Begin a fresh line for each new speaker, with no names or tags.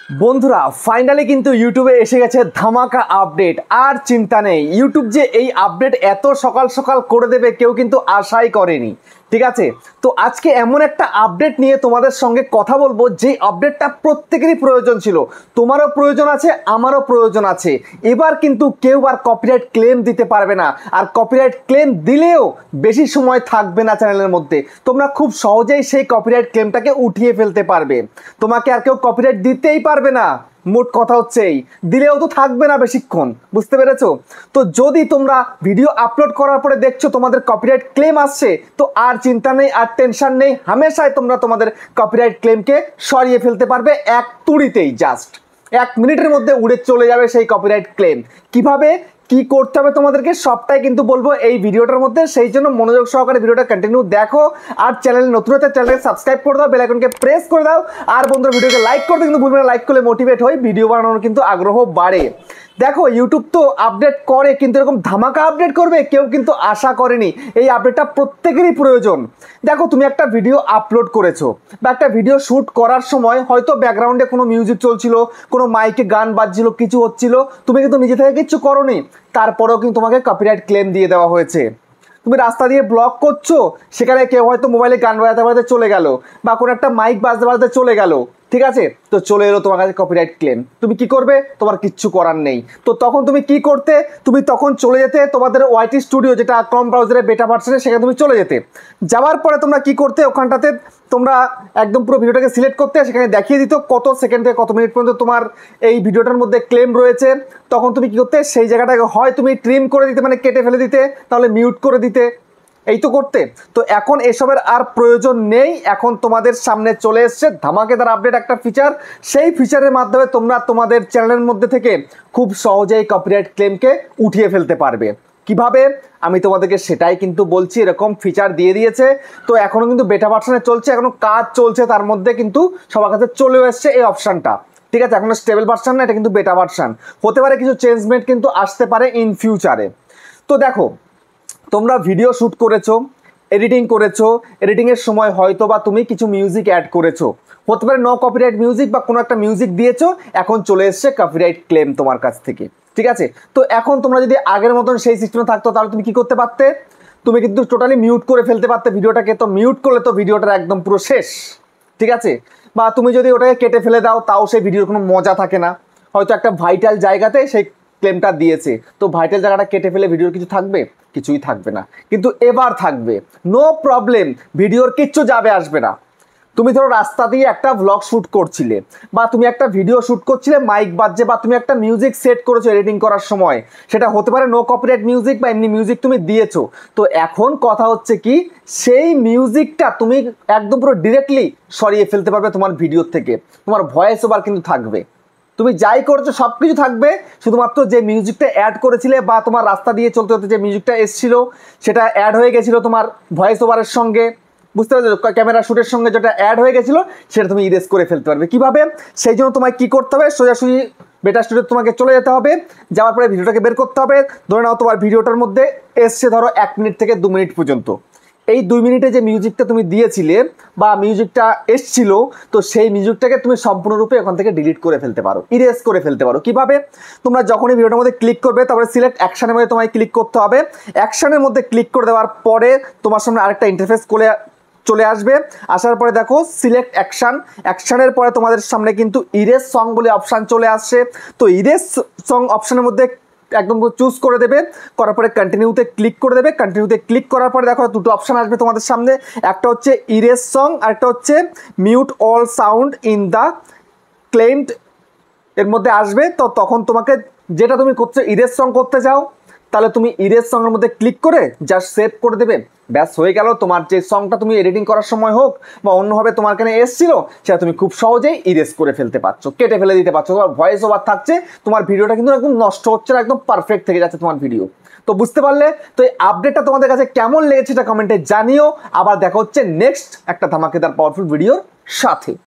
বন্ধুরা ফাইনালি কিন্তু ইউটিউবে এসে গেছে ধামাকা আপডেট। আর চিন্তা নেই, ইউটিউব যে এই আপডেট এত সকাল সকাল করে দেবে কেউ কিন্তু আশাই করেনি। ঠিক আছে, তো আজকে এমন একটা আপডেট নিয়ে তোমাদের সঙ্গে কথা বলবো যে আপডেটটা প্রত্যেকেরই প্রয়োজন ছিল। তোমারও প্রয়োজন আছে, আমারও প্রয়োজন আছে। এবার কিন্তু কেউ আর কপিরাইট ক্লেম দিতে পারবে না, আর কপিরাইট ক্লেম দিলেও বেশি সময় থাকবে না চ্যানেলের মধ্যে। তোমরা খুব সহজেই সেই কপিরাইট ক্লেমটাকে উঠিয়ে ফেলতে পারবে। তোমাকে আর কেউ কপিরাইট দিতেই পারবে না। মোট কথা হচ্ছে এই, দিলেও তো থাকবে না বেশিক্ষণ। বুঝতে পেরেছো? তো যদি তোমরা ভিডিও আপলোড করার পরে দেখছো তোমাদের কপিরাইট ক্লেম আসছে, তো আর চিন্তা নেই, আর টেনশন নেই। হামেশাই তোমরা তোমাদের কপিরাইট ক্লেমকে সরিয়ে ফেলতে পারবে এক তুড়িতেই। জাস্ট 1 মিনিটের মধ্যে উড়ে চলে যাবে সেই কপিরাইট ক্লেম। কিভাবে কি করতে হবে তোমাদেরকে সবটাই কিন্তু বলবো এই ভিডিওটার মধ্যে। সেই জন্য মনোযোগ সহকারে ভিডিওটা কন্টিনিউ দেখো। আর চ্যানেলে নতুন হতে চ্যানেলকে সাবস্ক্রাইব করে দাও, বেল আইকনকে প্রেস করে দাও। আর বন্ধুরা ভিডিওকে লাইক করতে কিন্তু ভুলবে না, লাইক করলে মোটিভেট হই, ভিডিও বানানোর কিন্তু আগ্রহ বাড়ে। দেখো ইউটিউব তো আপডেট করে, কিন্তু এরকম ধামাকা আপডেট করবে কেউ কিন্তু আশা করেনি। এই আপডেটটা প্রত্যেকেরই প্রয়োজন। দেখো তুমি একটা ভিডিও আপলোড করেছো বা একটা ভিডিও শ্যুট করার সময় হয়তো ব্যাকগ্রাউন্ডে কোনো মিউজিক চলছিল, কোনো মাইকে গান বাজছিল, কিছু হচ্ছিল, তুমি কিন্তু নিজে থেকে কিচ্ছু করোনি, তারপরেও কিন্তু তোমাকে কপিরাইট ক্লেম দিয়ে দেওয়া হয়েছে। তুমি রাস্তা দিয়ে ব্লগ করছো, সেখানে কেউ হয়তো মোবাইলে গান বাজাতে বাজাতে চলে গেল বা কোনো একটা মাইক বাজতে বাজতে চলে গেল, ঠিক আছে, তো চলে এলো তোমার কাছে কপিরাইট ক্লেম। তুমি কি করবে? তোমার কিচ্ছু করার নেই। তো তখন তুমি কি করতে? তুমি তখন চলে যেতে তোমাদের ওয়াইটি স্টুডিও, যেটা ক্রোম ব্রাউজারের বেটা ভার্সনে, সেখানে তুমি চলে যেতে। যাওয়ার পরে তোমরা কি করতে, ওখানটাতে তোমরা একদম পুরো ভিডিওটাকে সিলেক্ট করতে, সেখানে দেখিয়ে দিত কত সেকেন্ড থেকে কত মিনিট পর্যন্ত তোমার এই ভিডিওটার মধ্যে ক্লেম রয়েছে। তখন তুমি কি করতে, সেই জায়গাটাকে হয় তুমি ট্রিম করে দিতে, মানে কেটে ফেলে দিতে, তাহলে মিউট করে দিতে, এই তো করতে। তো এখন এসবের আর প্রয়োজন নেই। এখন তোমাদের সামনে চলে এসছে ধামাকেদার আপডেট একটা ফিচার। সেই ফিচারের মাধ্যমে তোমরা তোমাদের চ্যানেলের মধ্যে থেকে খুব সহজেই কপিরাইট ক্লেমকে উঠিয়ে ফেলতে পারবে। কিভাবে আমি তোমাদেরকে সেটাই কিন্তু বলছি। এরকম ফিচার দিয়ে দিয়েছে, তো এখনো কিন্তু বেটা ভার্সনে চলছে, এখনো কাজ চলছে, তার মধ্যে কিন্তু সবার কাছে চলেও এসছে এই অপশানটা। ঠিক আছে, এখনো স্টেবল ভার্সন না, এটা কিন্তু বেটা ভার্সন। হতে পারে কিছু চেঞ্জমেন্ট কিন্তু আসতে পারে ইন ফিউচারে। তো দেখো তোমরা ভিডিও শ্যুট করেছো, এডিটিং করেছো, এডিটিংয়ের সময় হয়তো বা তুমি কিছু মিউজিক অ্যাড করেছো, হতে পারে নো কপিরাইট মিউজিক বা কোনো একটা মিউজিক দিয়েছো, এখন চলে এসছে কপিরাইট ক্লেম তোমার কাছ থেকে। ঠিক আছে, তো এখন তোমরা যদি আগের মতন সেই সিস্টেমে থাকতো, তাহলে তুমি কি করতে পারতে? তুমি কিন্তু টোটালি মিউট করে ফেলতে পারতে ভিডিওটাকে। তো মিউট করলে তো ভিডিওটা একদম পুরো শেষ। ঠিক আছে, বা তুমি যদি ওটাকে কেটে ফেলে দাও, তাও সেই ভিডিওর কোনো মজা থাকে না। হয়তো একটা ভাইটাল জায়গাতে সেই ক্লেমটা দিয়েছে, তো ভাইটাল জায়গাটা কেটে ফেলে ভিডিওর কিছু থাকবে? কিছুই থাকবে না। কিন্তু এবার থাকবে, নো প্রবলেম, ভিডিওর কিচ্ছু যাবে আসবে না। তুমি ধরো রাস্তা দিয়ে একটা ভ্লগ শ্যুট করছিলে, বা তুমি একটা ভিডিও শ্যুট করছিলে, মাইক বাজছে, বা তুমি একটা মিউজিক সেট করেছো এডিটিং করার সময়, সেটা হতে পারে নো কপিরাইট মিউজিক বা এমনি মিউজিক তুমি দিয়েছো। তো এখন কথা হচ্ছে কি, সেই মিউজিকটা তুমি একদম পুরো ডিরেক্টলি সরিয়ে ফেলতে পারবে তোমার ভিডিও থেকে। তোমার ভয়েস ওভার কিন্তু থাকবে, তুমি যাই করছো সব কিছু থাকবে, শুধুমাত্র যে মিউজিকটা অ্যাড করেছিলে বা তোমার রাস্তা দিয়ে চলতে হতে যে মিউজিকটা এসেছিল সেটা অ্যাড হয়ে গেছিলো তোমার ভয়েস ওভারের সঙ্গে। বুঝতে পারছো? ক্যামেরা শ্যুটের সঙ্গে যেটা অ্যাড হয়ে গেছিলো সেটা তুমি ইরেজ করে ফেলতে পারবে। কিভাবে? সেই জন্য তোমায় কী করতে হবে, সোজাসুজি বেটা স্টুডিও তোমাকে চলে যেতে হবে। যাওয়ার পরে ভিডিওটাকে বের করতে হবে। ধরে নাও তোমার ভিডিওটার মধ্যে এসছে ধরো 1 মিনিট থেকে 2 মিনিট পর্যন্ত। এই 2 মিনিটে যে মিউজিকটা তুমি দিয়েছিলে বা মিউজিকটা এসছিল, তো সেই মিউজিকটাকে তুমি সম্পূর্ণরূপে ওখান থেকে ডিলিট করে ফেলতে পারো, ইরেজ করে ফেলতে পারো। কিভাবে? তোমরা যখনই ভিডিওটার মধ্যে ক্লিক করবে, তারপরে সিলেক্ট অ্যাকশনের মধ্যে তোমায় ক্লিক করতে হবে। অ্যাকশনের মধ্যে ক্লিক করে দেওয়ার পরে তোমার সামনে আরেকটা ইন্টারফেস চলে আসবে। আসার পরে দেখো সিলেক্ট অ্যাকশন, অ্যাকশনের পরে তোমাদের সামনে কিন্তু ইরেজ সং বলে অপশান চলে আসছে। তো ইরেজ সং অপশানের মধ্যে একদম চুজ করে দেবে, করার পরে কন্টিনিউতে ক্লিক করে দেবে। কন্টিনিউতে ক্লিক করার পরে দেখো দুটো অপশান আসবে তোমাদের সামনে, একটা হচ্ছে ইরেজ সং আর একটা হচ্ছে mute all sound in the claimed, এর মধ্যে আসবে। তো তখন তোমাকে যেটা তুমি করছো ইরেজ সং করতে চাও, তাহলে তুমি ইরেজ সঙ্গের মধ্যে ক্লিক করে জাস্ট সেভ করে দেবে, ব্যাস হয়ে গেল। তোমার যে সংটা তুমি এডিটিং করার সময় হোক বা অন্যভাবে তোমার কাছে এসেছিল, সেটা তুমি খুব সহজেই ইরেজ করে ফেলতে পারছো, কেটে ফেলে দিতে পারছো। তোমার ভয়েস ওভার থাকছে, তোমার ভিডিওটা কিন্তু একদম নষ্ট হচ্ছে না, একদম পারফেক্ট থেকে যাচ্ছে তোমার ভিডিও। তো বুঝতে পারলে? তো এই আপডেটটা তোমাদের কাছে কেমন লেগেছে এটা কমেন্টে জানিও। আবার দেখা হচ্ছে নেক্সট একটা ধামাকেদার পাওয়ারফুল ভিডিওর সাথে।